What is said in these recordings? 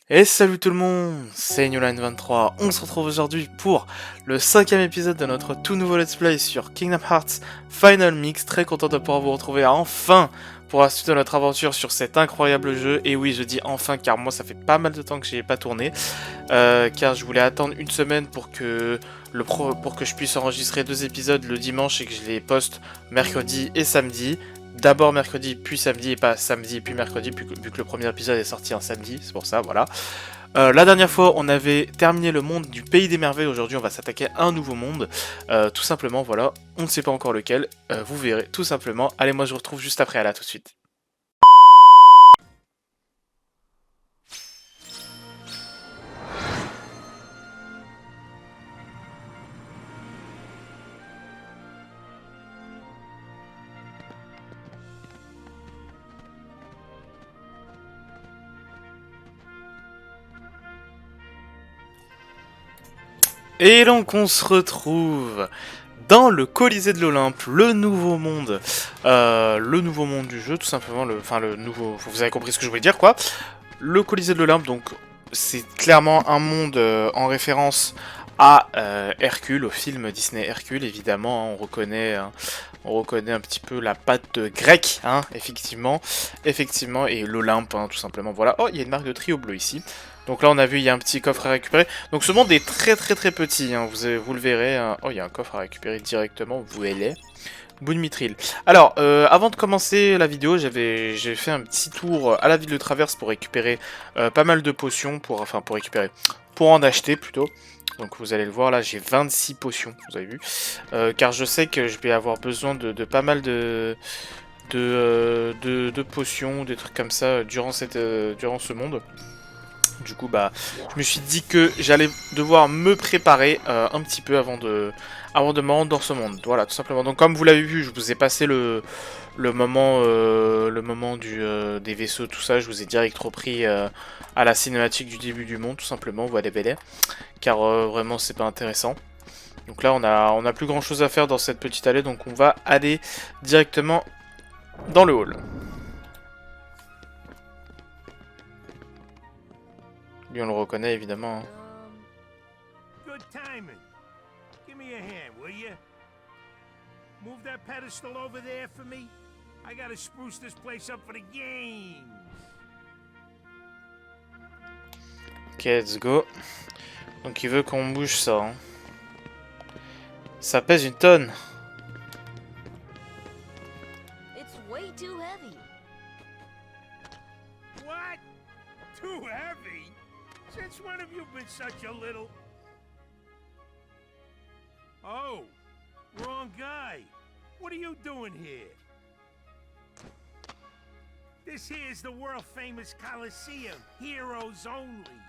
Et salut tout le monde, c'est Newline23, on se retrouve aujourd'hui pour le 5ème épisode de notre tout nouveau let's play sur Kingdom Hearts Final Mix. Très content de pouvoir vous retrouver enfin pour la suite de notre aventure sur cet incroyable jeu. Et oui, je dis enfin car moi ça fait pas mal de temps que j'y ai pas tourné, car je voulais attendre une semaine pour que je puisse enregistrer 2 épisodes le dimanche et que je les poste mercredi et samedi. D'abord mercredi, puis samedi, et pas samedi, puis mercredi, vu que le premier épisode est sorti un samedi, c'est pour ça, voilà. La dernière fois, on avait terminé le monde du Pays des Merveilles, aujourd'hui on va s'attaquer à un nouveau monde, tout simplement, voilà, on ne sait pas encore lequel, vous verrez, tout simplement. Allez, moi je vous retrouve juste après, à là, tout de suite. Et donc on se retrouve dans le Colisée de l'Olympe, le nouveau monde du jeu, tout simplement, le nouveau, vous avez compris ce que je voulais dire, quoi. Le Colisée de l'Olympe, donc, c'est clairement un monde en référence à Hercule, au film Disney Hercule, évidemment, hein, on reconnaît un petit peu la patte grecque, hein, effectivement, et l'Olympe, hein, tout simplement, voilà. Oh, il y a une marque de trio bleu ici. Donc là, on a vu, il y a un petit coffre à récupérer. Donc ce monde est très petit, hein, vous le verrez. Hein. Oh, il y a un coffre à récupérer directement, vous allez. Bout de mitril. Alors, avant de commencer la vidéo, j'ai fait un petit tour à la ville de Traverse pour récupérer pas mal de potions, pour en acheter plutôt. Donc vous allez le voir, là j'ai 26 potions, vous avez vu. Car je sais que je vais avoir besoin de pas mal de potions, des trucs comme ça durant ce monde. Du coup, bah, je me suis dit que j'allais devoir me préparer un petit peu avant de me rendre dans ce monde. Voilà, tout simplement. Donc, comme vous l'avez vu, je vous ai passé le moment, des vaisseaux, tout ça. Je vous ai direct repris à la cinématique du début du monde, tout simplement. Voilà, bel air. Car vraiment, c'est pas intéressant. Donc là, on a plus grand chose à faire dans cette petite allée. Donc, on va aller directement dans le hall. Lui, on le reconnaît évidemment. Hein. Good timing. Give me a hand, will you? Move that pedestal over there for me. I gotta spruce this place up for the games. Ok, let's go. Donc il veut qu'on bouge ça. Hein. Ça pèse une tonne. It's way too heavy. What? Too heavy? Since when have you been such a little... Oh, wrong guy. What are you doing here? This here's the world-famous Coliseum, heroes only.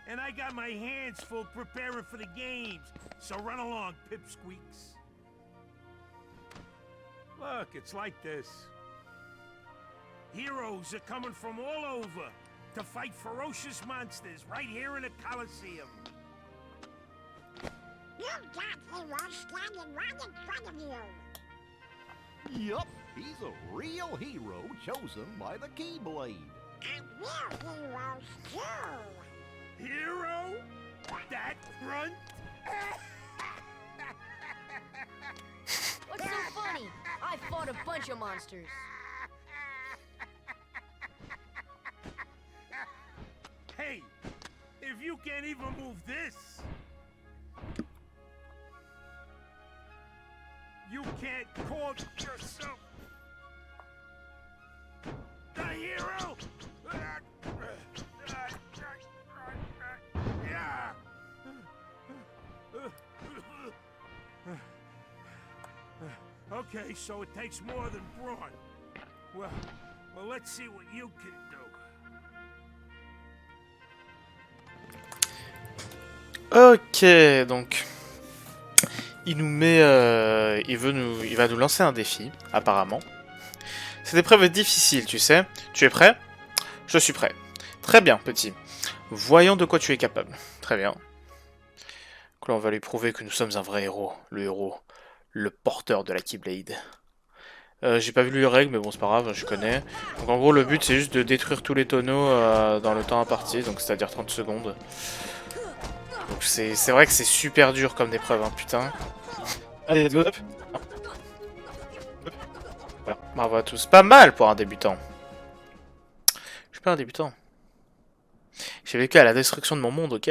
And I got my hands full preparing for the games, so run along, pipsqueaks. Look, it's like this. Heroes are coming from all over to fight ferocious monsters right here in the Coliseum. You've got heroes standing right in front of you. Yup, he's a real hero chosen by the Keyblade. And we're heroes too. Hero? That grunt? What's so funny? I fought a bunch of monsters. Hey, if you can't even move this, you can't call yourself the hero? Okay, so it takes more than brawn. Well, let's see what you can do. Ok, donc il nous met, il va nous lancer un défi, apparemment. Cette épreuve est difficile, tu sais. Tu es prêt? Je suis prêt. Très bien, petit. Voyons de quoi tu es capable. Très bien. Donc là, on va lui prouver que nous sommes un vrai héros. Le héros. Le porteur de la Keyblade. J'ai pas vu les règles, mais bon, c'est pas grave, je connais. Donc en gros, le but, c'est juste de détruire tous les tonneaux dans le temps imparti, donc c'est-à-dire 30 secondes. Donc c'est vrai que c'est super dur comme épreuve, hein, putain. Allez, let's go, hop. Voilà, bravo à tous. Pas mal pour un débutant. Je suis pas un débutant. J'ai vécu à la destruction de mon monde, ok?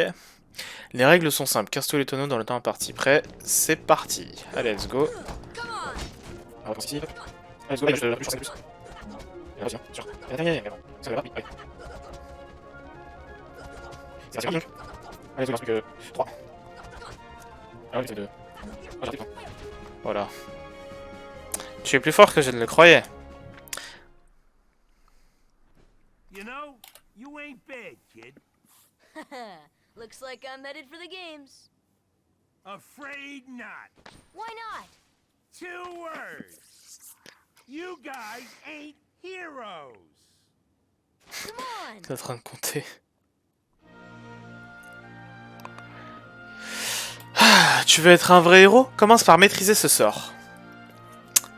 Les règles sont simples, casse tous les tonneaux dans le temps imparti. Prêt? C'est parti. Allez, let's go. Alors, ici, hop. Let's go, allez, je te plus. Allez, tiens, tiens. Allez, ça va, oui, allez. C'est assez bien. Allez, il reste plus que 3. Ah oui, c'est 2. Ah, j'arrive pas. Voilà. Tu es plus fort que je ne le croyais. You know, you ain't bad, kid. Looks like I'm headed for the games. Afraid not. Why not? 2 words. You guys ain't heroes. Come on. T'es en train de compter. Ah, tu veux être un vrai héros? Commence par maîtriser ce sort.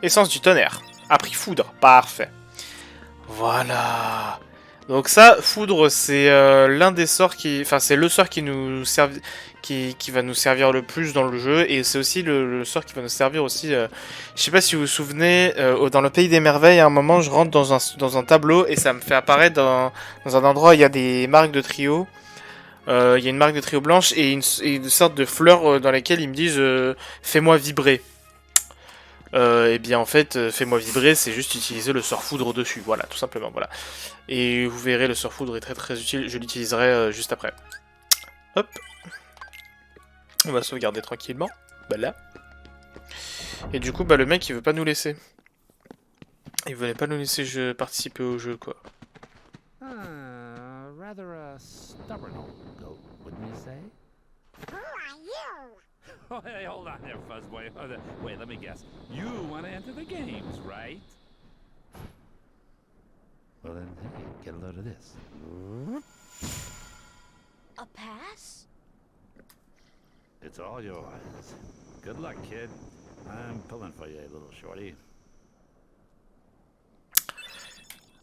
Essence du tonnerre. Appris foudre. Parfait. Voilà. Donc ça, foudre, c'est l'un des sorts qui... Enfin, c'est le sort qui nous qui va nous servir le plus dans le jeu. Et c'est aussi le sort qui va nous servir aussi... Je sais pas si vous vous souvenez, dans le Pays des Merveilles, à un moment, je rentre dans un tableau et ça me fait apparaître dans un endroit où il y a des marques de trio. Il y a une marque de trio blanche et une sorte de fleurs dans lesquelles ils me disent fais-moi vibrer. Et bien en fait, fais-moi vibrer, c'est juste utiliser le sort foudre dessus. Voilà, tout simplement. Voilà. Et vous verrez, le sort foudre est très très utile. Je l'utiliserai juste après. Hop. On va sauvegarder tranquillement. Bah là. Et du coup, bah le mec il veut pas nous laisser. Il voulait pas nous laisser participer au jeu quoi. Rather a stubborn old goat, wouldn't you say? Who are you? Oh, hey, hold on there, Fuzzboy. Wait, let me guess. You want to enter the games, right? Well then, hey, get a load of this. A pass? It's all yours. Good luck, kid. I'm pulling for you, little shorty.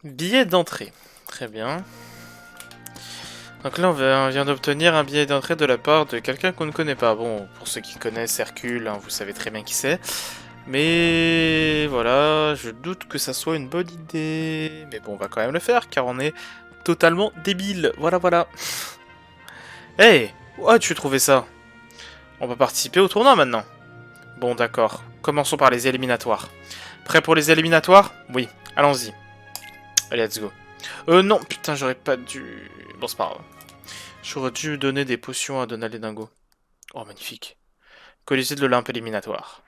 Billet d'entrée. Très bien. Donc là, on vient d'obtenir un billet d'entrée de la part de quelqu'un qu'on ne connaît pas. Bon, pour ceux qui connaissent Hercule, hein, vous savez très bien qui c'est. Mais voilà, je doute que ça soit une bonne idée. Mais bon, on va quand même le faire, car on est totalement débile. Voilà, voilà. Hey, où as-tu trouvé ça? On va participer au tournoi maintenant. Bon, d'accord. Commençons par les éliminatoires. Prêt pour les éliminatoires? Oui, allons-y. Allez, let's go. Non, putain, j'aurais pas dû... Bon, c'est pas grave. J'aurais dû donner des potions à Donald et Dingo. Oh, magnifique. Colisée de l'Olympe éliminatoire.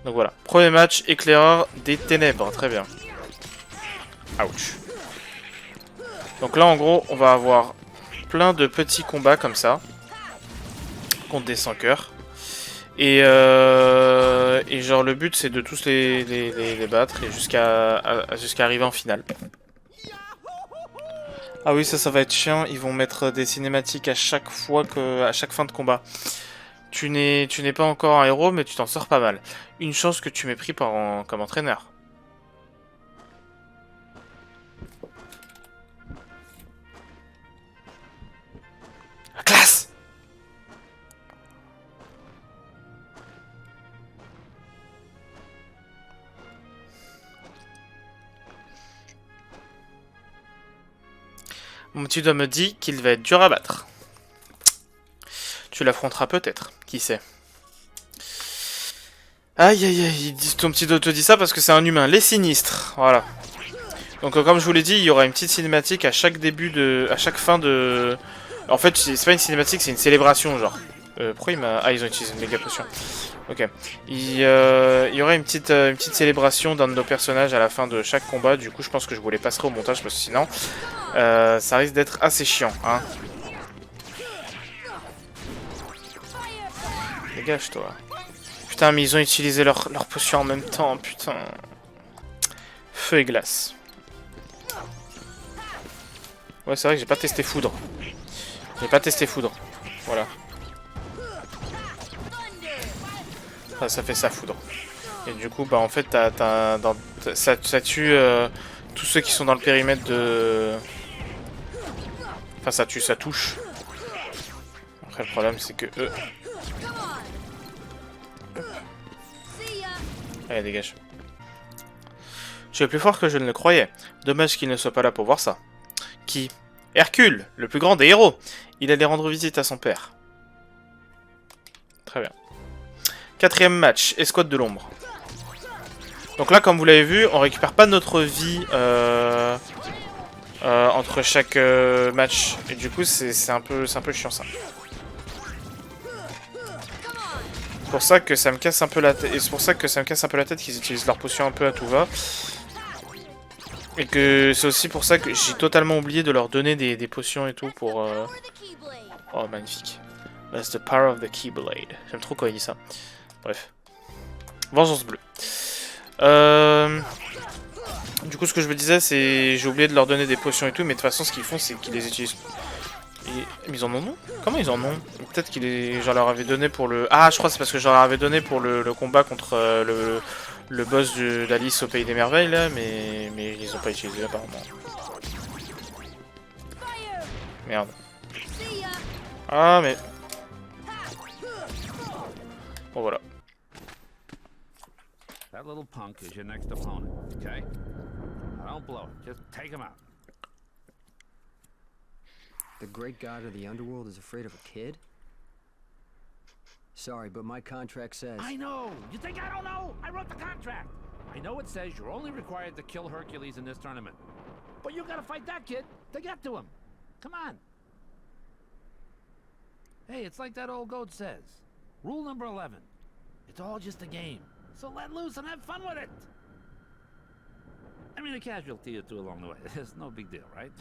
Donc voilà. Premier match, éclaireur des ténèbres. Très bien. Ouch. Donc là, en gros, on va avoir plein de petits combats comme ça. Contre des 100 cœurs. Et genre le but c'est de tous les battre et jusqu'à arriver en finale. Ah oui, ça va être chiant, ils vont mettre des cinématiques à chaque fois à chaque fin de combat. Tu n'es pas encore un héros mais tu t'en sors pas mal. Une chance que tu m'aies pris comme entraîneur. La classe! Mon petit doigt me dit qu'il va être dur à battre. Tu l'affronteras peut-être, qui sait. Aïe aïe aïe, ton petit doigt te dit ça parce que c'est un humain. Les sinistres, voilà. Donc comme je vous l'ai dit, il y aura une petite cinématique à chaque à chaque fin de... En fait, c'est pas une cinématique, c'est une célébration, genre. Pourquoi il m'a... Ah, ils ont utilisé une méga potion. Ok. Il y aura une petite célébration d'un de nos personnages à la fin de chaque combat. Du coup, je pense que je vous les passerai au montage parce que sinon, ça risque d'être assez chiant, hein. Dégage, toi. Putain, mais ils ont utilisé leur potion en même temps, putain. Feu et glace. Ouais, c'est vrai que j'ai pas testé foudre. J'ai pas testé foudre. Voilà. Ah, ça fait ça, foudre. Et du coup, bah en fait, ça tue tous ceux qui sont dans le périmètre de... Enfin, ça tue, ça touche. Après, le problème, c'est que eux... Allez, dégage. Tu es plus fort que je ne le croyais. Dommage qu'il ne soit pas là pour voir ça. Qui? Hercule, le plus grand des héros. Il allait rendre visite à son père. Très bien. 4e match, escouade de l'ombre. Donc là, comme vous l'avez vu, on récupère pas notre vie entre chaque match. Et du coup, c'est un peu chiant ça. C'est pour ça que ça me casse un peu la tête. Et c'est pour ça que ça me casse un peu la tête qu'ils utilisent leur potion un peu à tout va. Et que c'est aussi pour ça que j'ai totalement oublié de leur donner des potions et tout pour... Oh, magnifique. That's the power of the Keyblade. J'aime trop quand il dit ça. Bref. Vengeance bleue. Du coup, ce que je me disais, c'est... J'ai oublié de leur donner des potions et tout, mais de toute façon, ce qu'ils font, c'est qu'ils les utilisent... Mais ils en ont non? Comment ils en ont? Peut-être qu'ils j'en leur avais donné pour le... Ah, je crois que c'est parce que j'en leur avais donné pour le combat contre le boss d'Alice au Pays des Merveilles, là, mais ils ont pas utilisé, apparemment. Merde. Ah, mais... Bon, voilà. That little punk is your next opponent, okay? Now don't blow it. Just take him out. The great god of the underworld is afraid of a kid? Sorry, but my contract says... I know! You think I don't know? I wrote the contract! I know it says you're only required to kill Hercules in this tournament. But you gotta fight that kid to get to him. Come on. Hey, it's like that old goat says. Rule number 11. It's all just a game. So let loose and have fun with it! I mean, a casualty or two along the way. It's no big deal, right?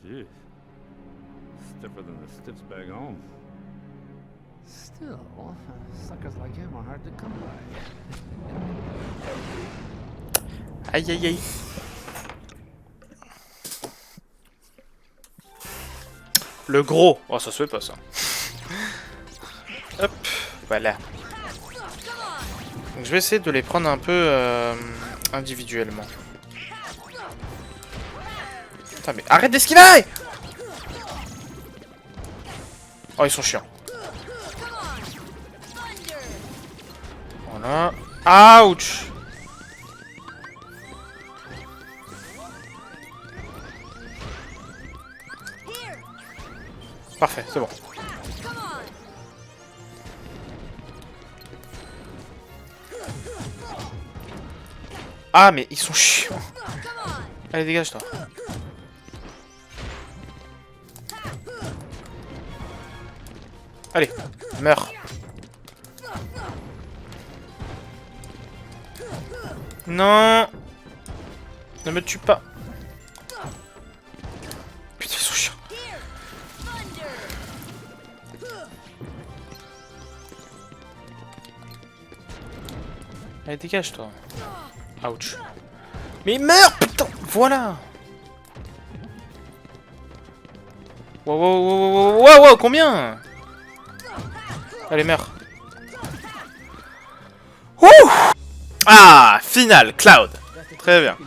Jeez. Stiffer than the stiffs back home. Still, suckers like him are hard to come by. Aïe aïe aïe. Le gros. Oh, ça se fait pas ça. Hop, voilà. Donc, je vais essayer de les prendre un peu individuellement. Putain, mais arrête d'esquiver! Oh, ils sont chiants. Voilà. Ouch! Parfait, c'est bon. Ah, mais ils sont chiants. Allez, dégage, toi. Allez, meurs. Non. Ne me tue pas. Putain, ils sont chiants. Allez, dégage, toi. Ouch. Mais meurs, putain. Voilà. Wow, wow, wow, wow, wow, wow, combien? Allez, meurs. Ouh. Ah, finale, Cloud. Très bien.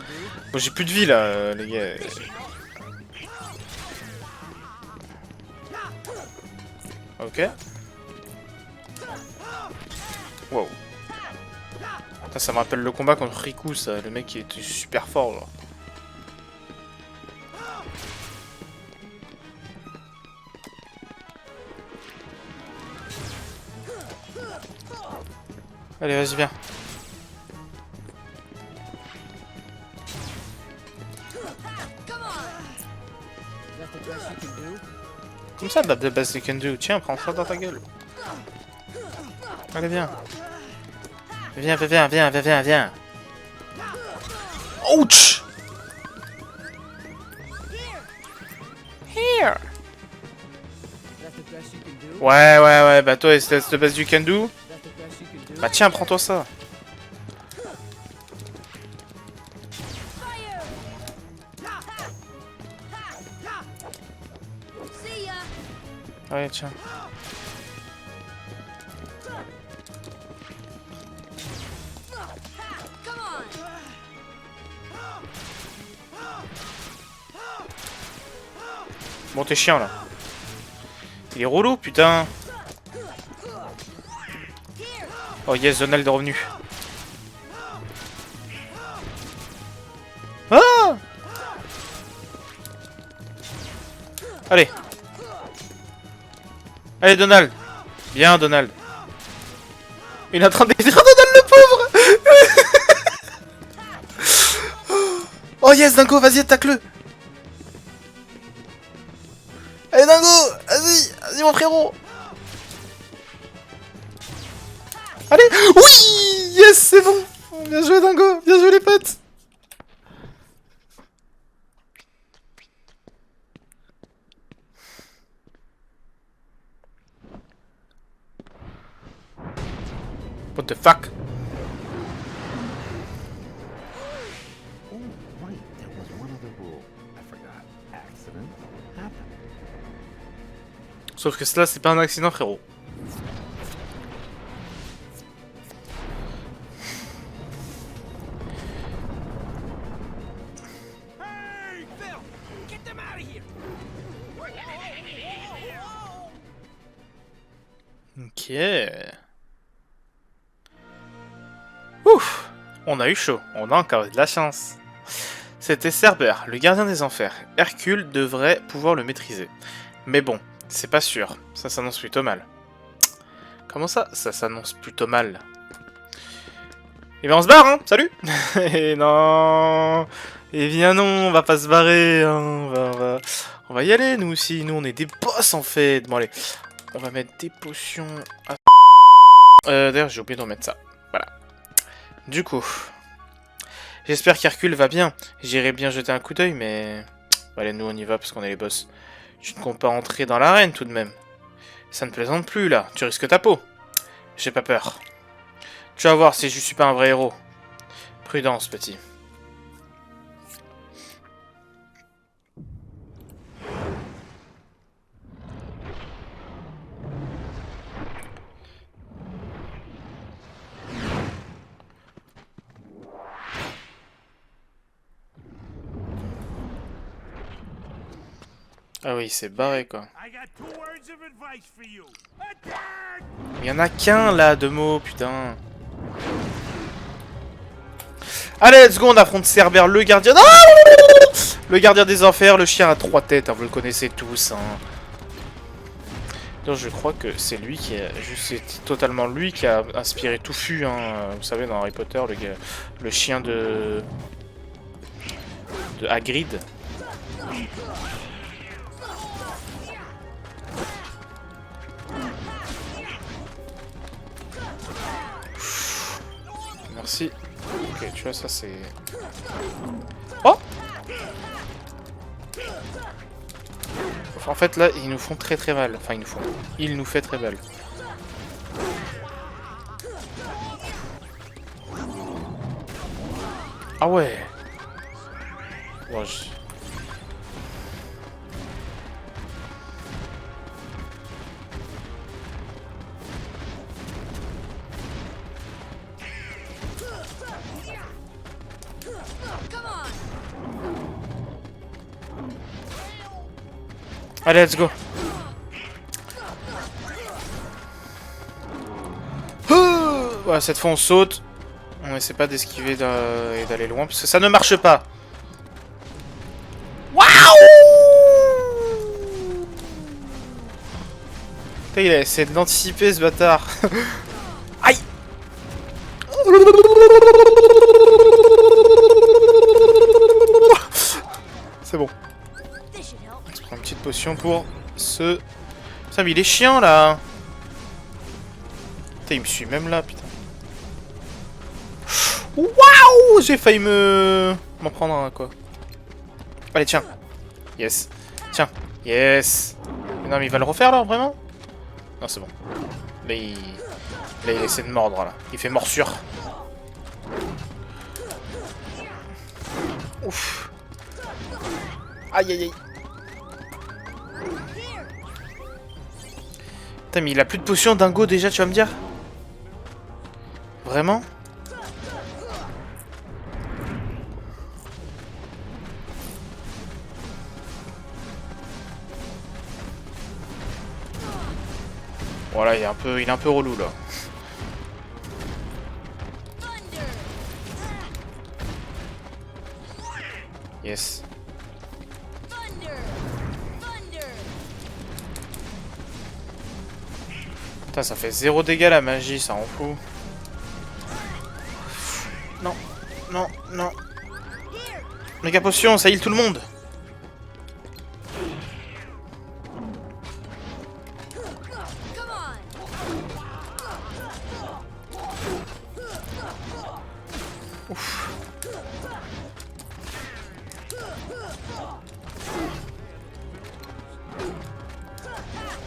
Bon, j'ai plus de vie, là, les gars. Ok. Wow. Ça me rappelle le combat contre Riku, ça. Le mec qui était super fort, genre. Allez, vas-y, viens. Comme ça, that's the best you can do. Tiens, prends ça dans ta gueule. Allez, viens. Viens, viens, viens, viens, viens, viens. Ouch! Here. Ouais, ouais, ouais, bah toi, that's the best you can do. Bah tiens, prends-toi ça. Allez, tiens. Come on. Bon, t'es chiant là. Il est relou, putain. Oh yes, Donald est revenu. Ah! Allez. Allez, Donald. Bien, Donald. Il est en train de détruire Donald, le pauvre. Oh yes, Dingo, vas-y, attaque-le. Allez, Dingo. Vas-y, mon frérot. Allez. Oui. Yes, c'est bon. Bien joué, Dingo. Bien joué, les potes. What the fuck? Oh, right. There was one other rule. I forgot. Accident happen. Sauf que cela, c'est pas un accident, frérot. Hey, Phil! Get them out of here! Ok. Ouf. On a eu chaud. On a encore eu de la chance. C'était Cerber, le gardien des enfers. Hercule devrait pouvoir le maîtriser. Mais bon, c'est pas sûr. Ça s'annonce plutôt mal. Comment ça? Ça s'annonce plutôt mal. Eh ben on se barre, hein. Salut. Et non. Eh bien non, on va pas se barrer. Hein. On va y aller, nous aussi. Nous, on est des boss, en fait. Bon, allez. On va mettre des potions à... D'ailleurs, j'ai oublié de remettre ça. Voilà. Du coup... J'espère qu'Hercule va bien. J'irai bien jeter un coup d'œil, mais... Allez, nous, on y va, parce qu'on est les boss. Tu ne comptes pas entrer dans l'arène, tout de même. Ça ne plaisante plus, là. Tu risques ta peau. J'ai pas peur. Tu vas voir si je suis pas un vrai héros. Prudence, petit. Ah oui, c'est barré, quoi. I got 2 words of advice for you. Attack! Il y en a qu'un, là, de mots, putain. Allez, let's go, on affronte Cerber, le gardien... Non, le gardien des enfers, le chien à 3 têtes, hein, vous le connaissez tous. Hein. Donc, je crois que c'est lui qui a... C'est totalement lui qui a inspiré Touffu, hein. Vous savez, dans Harry Potter, le chien de Hagrid. Merci. Ok, tu vois, ça c'est... Oh! En fait, là, ils nous font très très mal. Enfin, il nous fait très mal. Ah ouais! Bon, Allez, let's go. Ouais, cette fois on saute. On essaie pas d'esquiver et d'aller loin parce que ça ne marche pas. Waouh! Putain, il a essayé de l'anticiper ce bâtard. Aïe! C'est bon. On se prend une petite potion pour ce... Putain, mais il est chiant là. Putain, il me suit même là, putain. Waouh! J'ai failli m'en prendre un, quoi. Allez, tiens. Yes. Tiens. Yes. Mais non, mais il va le refaire, là, vraiment? Non, c'est bon. Là, il essaie de mordre, là. Il fait morsure. Ouf. Aïe, aïe, aïe. Putain, mais il a plus de potions dingo déjà, tu vas me dire? Vraiment? Voilà, il est un peu relou là. Yes. Putain, ça fait 0 dégâts la magie, ça en fout. Non, non, non. Méga potion, ça heal tout le monde. Ouf.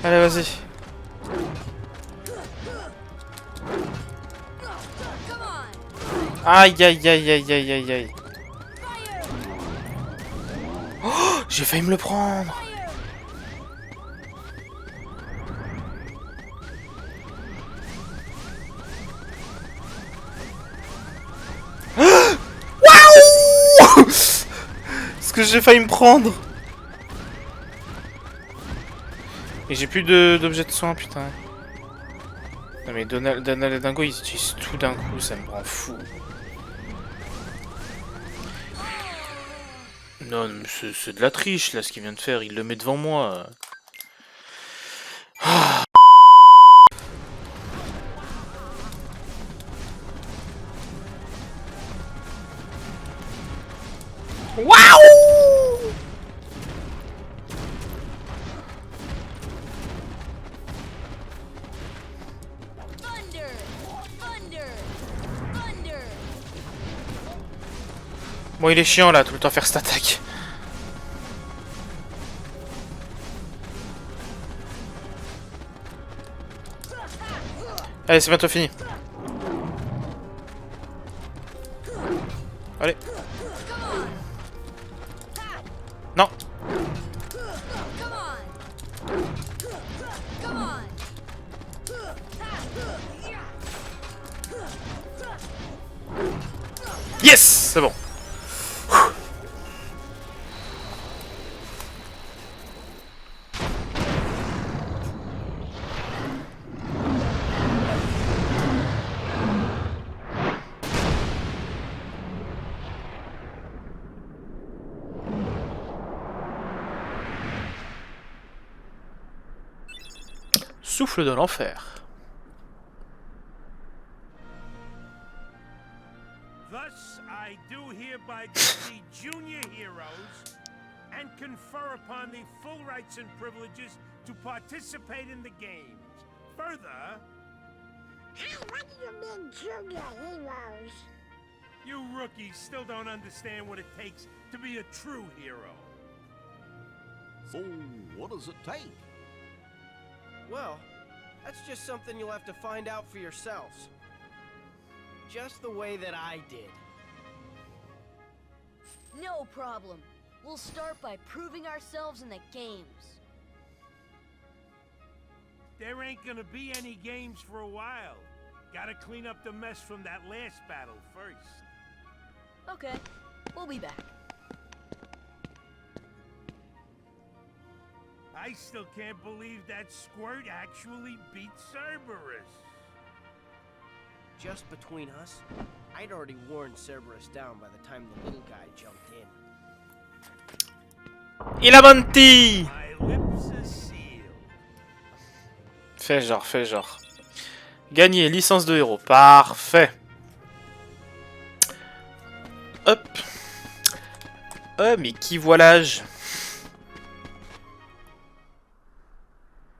Allez, vas-y. Aïe, aïe, aïe, aïe, aïe, aïe, aïe. Oh, j'ai failli me le prendre. Waouh! Ce que j'ai failli me prendre. Et j'ai plus d'objets de soin, putain. Non mais Donald et Dingo, ils utilisent tout d'un coup, ça me rend fou. Non, c'est de la triche, là, ce qu'il vient de faire. Il le met devant moi. Ah. Waouh! Bon, il est chiant là, tout le temps faire cette attaque. Allez, c'est bientôt fini. Allez. Non. Yes, c'est bon. Souffle de l'enfer. Thus, I do hereby decree junior heroes and confer upon the full rights and privileges to participate in the games. Further, Hey, what do you mean, junior heroes? you rookies still don't understand what it takes to be a true hero. So, what does it take? Well, that's just something you'll have to find out for yourselves. Just the way that I did. No problem. We'll start by proving ourselves in the games. There ain't gonna be any games for a while. Gotta clean up the mess from that last battle first. Okay, we'll be back. I still can't believe that Squirt actually beat Cerberus. Just between us, I'd already worn Cerberus down by the time the little guy jumped in. Il a menti! My lips are sealed. Fais genre, fais genre. Gagner licence de héros. Parfait. Hop. Oh, mais qui voilà-je?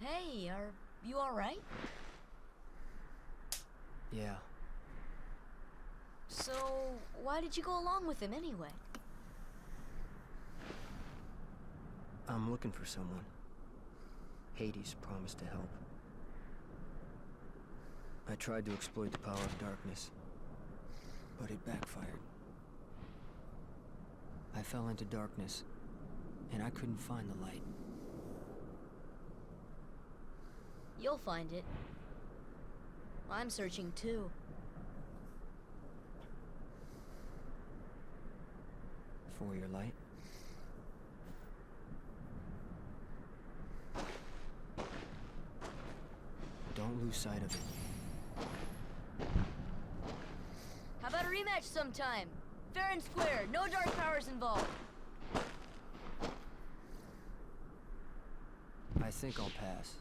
Hey, are you alright? Yeah. So, why did you go along with him anyway? I'm looking for someone. Hades promised to help. I tried to exploit the power of darkness, but it backfired. I fell into darkness, and I couldn't find the light. You'll find it. I'm searching too. For your light. Don't lose sight of it. How about a rematch sometime? Fair and square, no dark powers involved. I think I'll pass.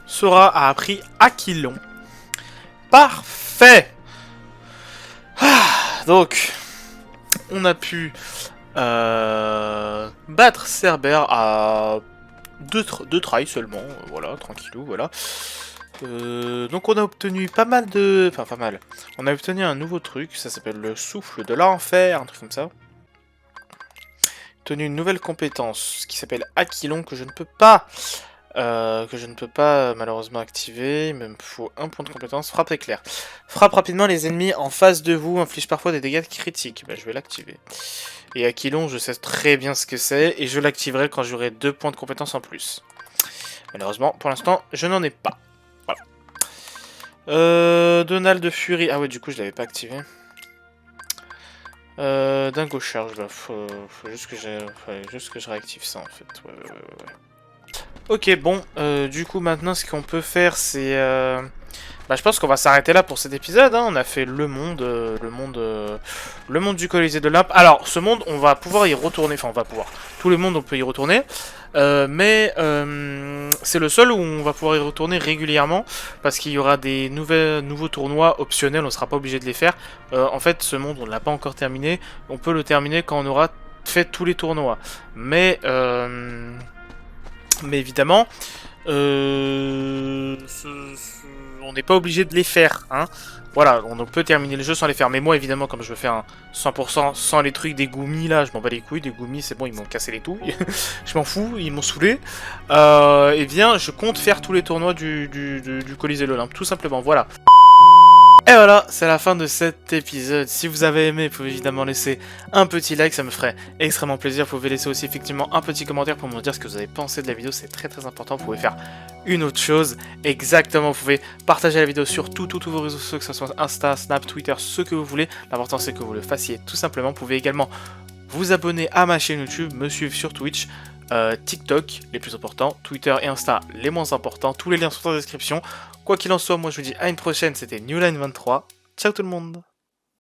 Sora a appris Aquilon. Parfait. Donc, on a pu battre Cerbère à deux tries seulement, voilà, tranquillou, voilà. Donc on a obtenu pas mal de... Enfin, pas mal. On a obtenu un nouveau truc, ça s'appelle le souffle de l'enfer, un truc comme ça. Obtenu une nouvelle compétence, qui s'appelle Aquilon, que je ne peux pas... malheureusement activer. Il me faut un point de compétence. Frappe éclair. Frappe rapidement les ennemis en face de vous, inflige parfois des dégâts critiques. Bah, je vais l'activer. Et Aquilon, je sais très bien ce que c'est, et je l'activerai quand j'aurai 2 points de compétence en plus. Malheureusement, pour l'instant, je n'en ai pas. Voilà. Donald de Fury. Ah ouais, du coup, je l'avais pas activé. Dingo Charge. Bah, faut juste que je réactive ça en fait. Ouais. Ok, bon, du coup maintenant ce qu'on peut faire c'est... je pense qu'on va s'arrêter là pour cet épisode, hein. On a fait le monde du Colisée de l'Olympe. Alors, ce monde, on va pouvoir y retourner, enfin on va pouvoir, tous les mondes on peut y retourner, mais c'est le seul où on va pouvoir y retourner régulièrement, parce qu'il y aura des nouveaux tournois optionnels, on ne sera pas obligé de les faire. En fait, ce monde, on ne l'a pas encore terminé, on peut le terminer quand on aura fait tous les tournois. Mais évidemment, on n'est pas obligé de les faire, hein. Voilà, on peut terminer le jeu sans les faire. Mais moi, évidemment, comme je veux faire un 100% sans les trucs des goumis, là, je m'en bats les couilles. Des goumis, c'est bon, ils m'ont cassé les couilles. Je m'en fous, ils m'ont saoulé. Eh bien, je compte faire tous les tournois du Colisée de l'Olympe, tout simplement, voilà. Et voilà, c'est la fin de cet épisode. Si vous avez aimé, vous pouvez évidemment laisser un petit like, ça me ferait extrêmement plaisir. Vous pouvez laisser aussi effectivement un petit commentaire pour me dire ce que vous avez pensé de la vidéo, c'est très important. Vous pouvez faire une autre chose, exactement, vous pouvez partager la vidéo sur tous vos réseaux sociaux, que ce soit Insta, Snap, Twitter, ce que vous voulez. L'important c'est que vous le fassiez tout simplement. Vous pouvez également vous abonner à ma chaîne YouTube, me suivre sur Twitch, TikTok, les plus importants, Twitter et Insta, les moins importants. Tous les liens sont en description. Quoi qu'il en soit, moi je vous dis à une prochaine, c'était Newline23. Ciao tout le monde!